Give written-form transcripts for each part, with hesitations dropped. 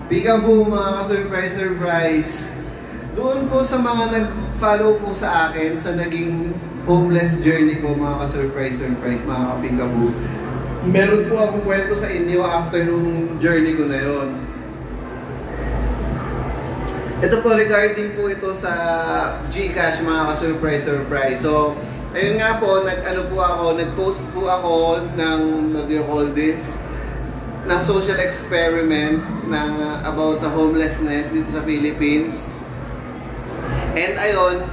Peekaboo mga ka-surprise. Doon po sa mga nag-follow po sa akin sa naging homeless journey ko mga ka-surprise, mga ka-peekaboo. Meron po akong kwento sa inyo after nung journey ko na yon. Ito po regarding po ito sa GCash mga ka-surprise. So, ayun nga po, nag-post po ako ng, what do you call this? Ng social experiment ng about sa homelessness dito sa Philippines. And ayun,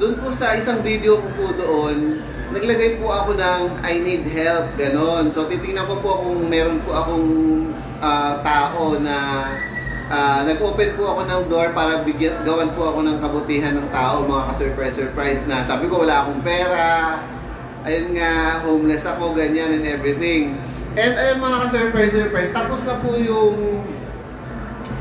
doon po sa isang video ko po doon, naglagay po ako ng I need help, ganon. So titingnan ko po kung meron po akong tao na nag-open po ako ng door para gawan po ako ng kabutihan ng tao, mga ka-surprise na sabi ko wala akong pera, ayun nga, homeless ako, ganyan and everything. And ayun mga ka-surprise, tapos na po yung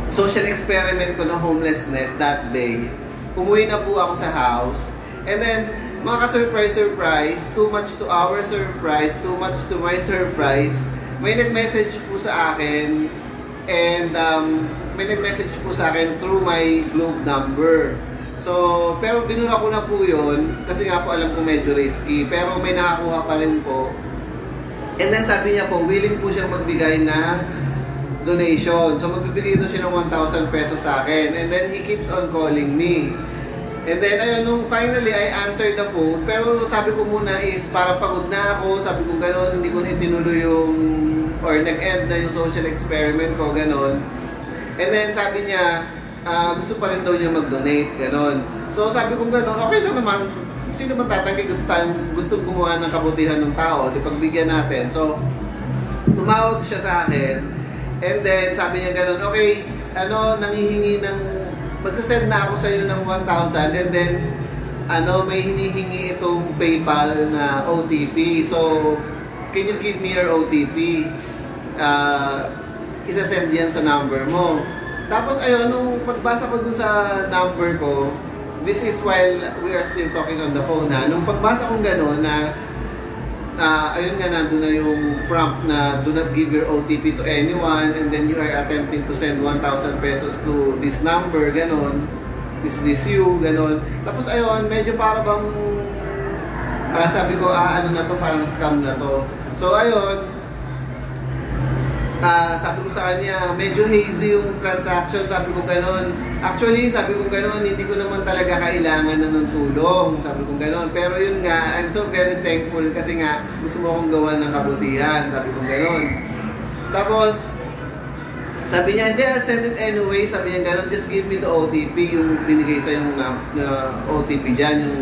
social experiment ko na homelessness that day. Umuwi na po ako sa house. And then, mga ka-surprise, too much to our surprise, too much to my surprise, may nag-message po sa akin. And may nag-message po sa akin through my Globe number. So, pero binura ko na po yun kasi nga po alam ko medyo risky. Pero may nakakuha pa rin po. And then sabi niya po, willing po siyang magbigay ng donation. So magbibigay ito siya ng 1,000 pesos sa akin. And then he keeps on calling me. And then ayun, nung finally I answered the phone. Pero sabi ko muna is parang pagod na ako. Sabi ko gano'n, hindi ko na itinuloy yung, or nag-end na yung social experiment ko, gano'n. And then sabi niya, gusto pa rin daw niya mag-donate, gano'n. So sabi ko gano'n, okay lang naman. Sino ba tatanggi gustong gumawa ng kabutihan ng tao, di pagbigyan natin. So, tumawag siya sa akin, and then sabi niya ganun, okay, nangihingi ng, magsasend na ako sa iyo ng 1,000, and then, may hinihingi itong PayPal na OTP. So, can you give me your OTP? Isasend yan sa number mo. Tapos, ayun, nung pagbasa ko dun sa number ko, this is while we are still talking on the phone ha. Nung pagbasa kong gano'n na ayun nga, nandun na yung prompt na do not give your OTP to anyone and then you are attempting to send 1,000 pesos to this number, gano'n. Is this you, gano'n. Tapos ayun, medyo para bang sabi ko, ano na to, parang scam na to. So ayun, sabi ko sa kanya, medyo hazy yung transaction, sabi ko gano'n. Actually, sabi ko gano'n, hindi ko naman talaga kailangan na ng tulong, sabi ko gano'n. Pero yun nga, I'm so very thankful kasi nga, gusto mo akong gawan ng kabutihan, sabi ko gano'n. Tapos, sabi niya, hindi, I'll send it anyway, sabi niya gano'n, just give me the OTP, yung binigay sa yung OTP dyan, yung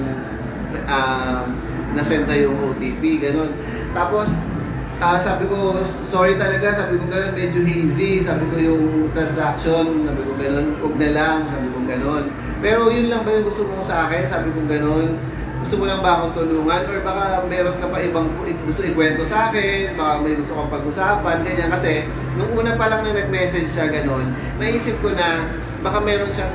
nasend sa yung OTP, gano'n. Tapos, sabi ko, sorry talaga, sabi ko gano'n, medyo hazy, sabi ko yung transaction, sabi ko gano'n, huwag na lang, sabi ko gano'n. Pero yun lang ba yung gusto mo sa akin, sabi ko gano'n, gusto mo lang ba akong tulungan, or baka meron ka pa ibang gusto ikwento sa akin, baka may gusto kang pag-usapan, ganyan. Kasi, nung una pa lang na nag-message siya gano'n, naisip ko na, baka meron siyang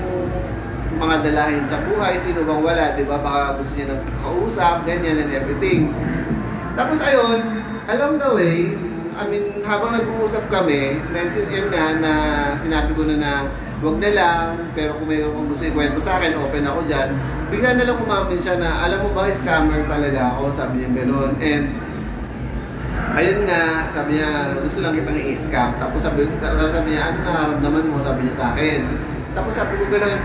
mga dalahin sa buhay, sino bang wala, di ba? Baka gusto niya ng kausap, ganyan and everything. Tapos ayun, along the way, habang nag-uusap kami, yun nga na sinabi ko na wag na lang, pero kung mayroon kong gusto ikwento sa akin, open ako dyan. Bigla na lang umamin siya na, alam mo ba, scammer talaga ako, sabi niya gano'n. And, ayun nga, sabi niya, gusto lang kitang i-scam. Tapos sabi niya, ano nararamdaman mo, sabi niya sa akin. Tapos sabi ko gano'n,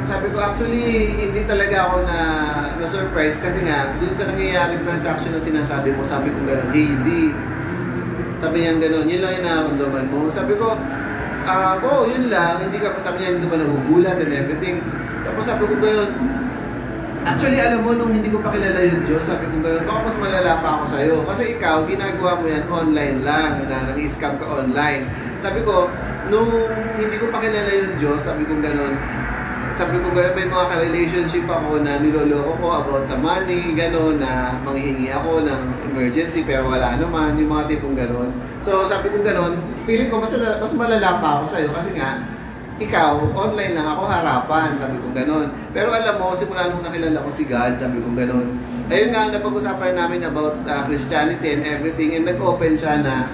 sabi ko actually hindi talaga ako na-surprise kasi nga dun sa nangyayaring transaction na sinasabi mo, sabi ko gano'n, hazy. Sabi niya gano'n, yun lang yung nararamdaman mo. Sabi ko, yun lang, sabi niya, hindi ka ba nagugulat and everything. Tapos sabi ko gano'n, actually alam mo, nung hindi ko pa kilala yung Diyos, sabi ko gano'n, baka mas malala pa ako sa'yo. Kasi ikaw, ginagawa mo yan online lang, na nag-scam ka online. Sabi ko, nung hindi ko pa kilala yung Diyos, sabi ko gano'n, may mga ka-relationship ako na niloloko ko about sa money, gano'n, na manghihingi ako ng emergency pero wala naman, yung mga tipong gano'n. So sabi ko gano'n, feeling ko mas malala pa ako sa'yo kasi nga, ikaw, online lang ako harapan, sabi ko gano'n. Pero alam mo, simula nung nakilala ko si God, sabi ko gano'n. Ayun nga, napag-usapan namin about Christianity and everything, and nag-open siya na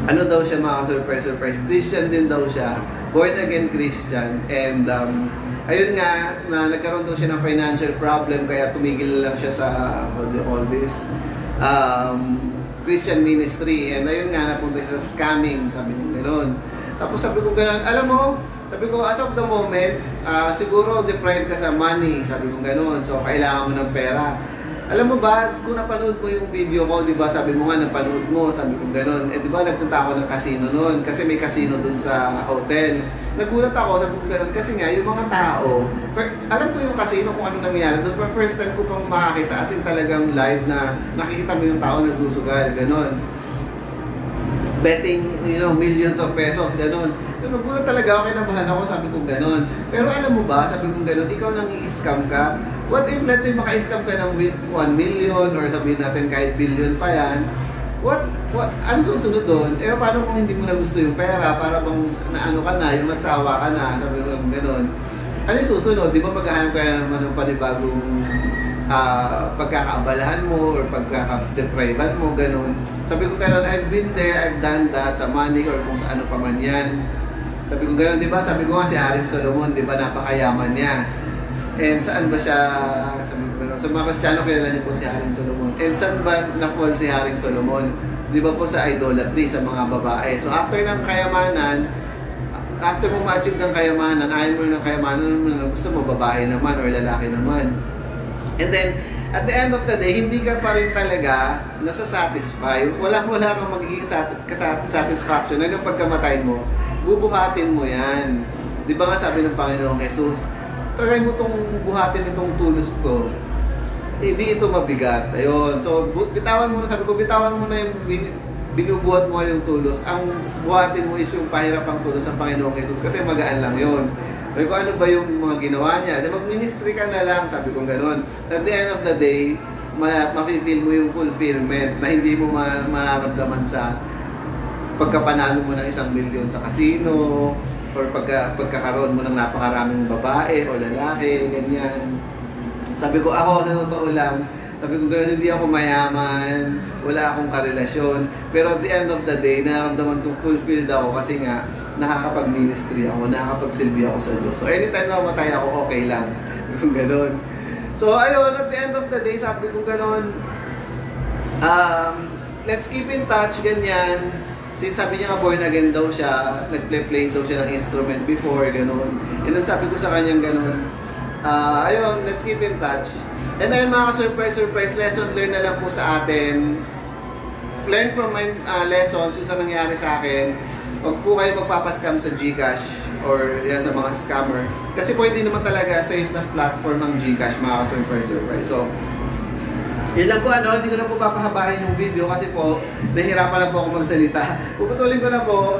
ano daw siya mga surprise, Christian din daw siya, born again Christian, and ayun nga, na nagkaroon daw siya ng financial problem, kaya tumigil lang siya sa, all this, Christian ministry, and ayun nga, napunta siya sa scamming, sabi niya gano'n. Tapos sabi ko gano'n, alam mo, sabi ko, as of the moment, siguro deprived ka sa money, sabi ko gano'n, so kailangan mo ng pera. Alam mo ba, kung napanood mo yung video ko, di ba, sabi mo nga, napanood mo, sabi ko gano'n. Eh, di ba, nagpunta ako ng casino noon, kasi may casino dun sa hotel. Nagulat ako, sabi ko gano'n, kasi nga, yung mga tao, alam ko yung casino kung ano nangyari doon, pero first time ko pang makakita, as in talagang live na nakikita mo yung tao nagsusugal, gano'n. Betting, millions of pesos, gano'n. Nagulat talaga ako, kinabahan ako, sabi ko gano'n. Pero alam mo ba, sabi ko gano'n, ikaw nang i-scam ka. What if, let's say, maka-scam ka ng 1 million or sabihin natin kahit billion pa yan, ano susunod doon? Eh, paano kung hindi mo na gusto yung pera? Para bang naano ka na, yung nagsawa ka na, sabi ko gano'n. Ano yung susunod? Di ba maghahanap ka na naman ng panibagong pagkakaabalahan mo or pagkaka-deprivan mo, gano'n. Sabi ko gano'n, I've been there, I've done that sa money or kung sa ano pa man yan. Sabi ko gano'n, di ba? Sabi ko nga si Haring Solomon, di ba, napakayaman niya. And saan ba siya, sabi ko gano'n, sa mga Kristiyano kilala niyo po si Haring Solomon. And saan ba na-fall si Haring Solomon? Di ba po sa idolatry, sa mga babae. So after ng kayamanan, after mo ma-achieve ng kayamanan, ayaw mo ng kayamanan, gusto mo babae naman or lalaki naman. And then, at the end of the day, hindi ka pa rin talaga nasa-satisfy. Wala kang magiging satisfaction hanggang pagkamatay mo, bubuhatin mo yan. Di ba nga sabi ng Panginoong Jesus, try mo itong buhatin itong tulos ko. Hindi ito mabigat. Ayun. So, bitawan mo na, sabi ko, bitawan mo na yung binubuhat mo yung tulos. Ang buhatin mo is yung pahirapang tulos ng Panginoong Jesus kasi magaan lang yun. Sabi ko, ano ba yung mga ginawa niya? Di mag-ministry ka na lang, sabi ko gano'n. At the end of the day, ma-feel mo yung fulfillment na hindi mo mararamdaman sa pagkapanalo mo ng 1 milyon sa casino or pagkakaroon mo ng napakaraming babae o lalaki, ganyan. Sabi ko, ako, sa totoo lang, sabi ko gano'n, hindi ako mayaman, wala akong karelasyon. Pero at the end of the day, nararamdaman kong fulfilled ako kasi nga, nakakapag-ministry ako, nakakapagsilbi ako sa Diyos. So anytime na mamatay ako, okay lang. Kung gano'n. So ayun, at the end of the day, sabi ko gano'n, let's keep in touch, ganyan. Since sabi niya nga born again daw siya, nag-play daw siya ng instrument before, gano'n. And then sabi ko sa kanyang gano'n, ayun, let's keep in touch. And then mga surprise lesson learn na lang po sa atin. Learn from my lessons, yung sa nangyari sa akin. Huwag po kayo magpapascam sa GCash or yan sa mga scammer. Kasi pwede naman talaga safe na platform ng GCash, mga surprise. So, yun lang po hindi ko na po papahabain yung video kasi po, nahihirapan na po ako magsalita. Puputulin ko na po.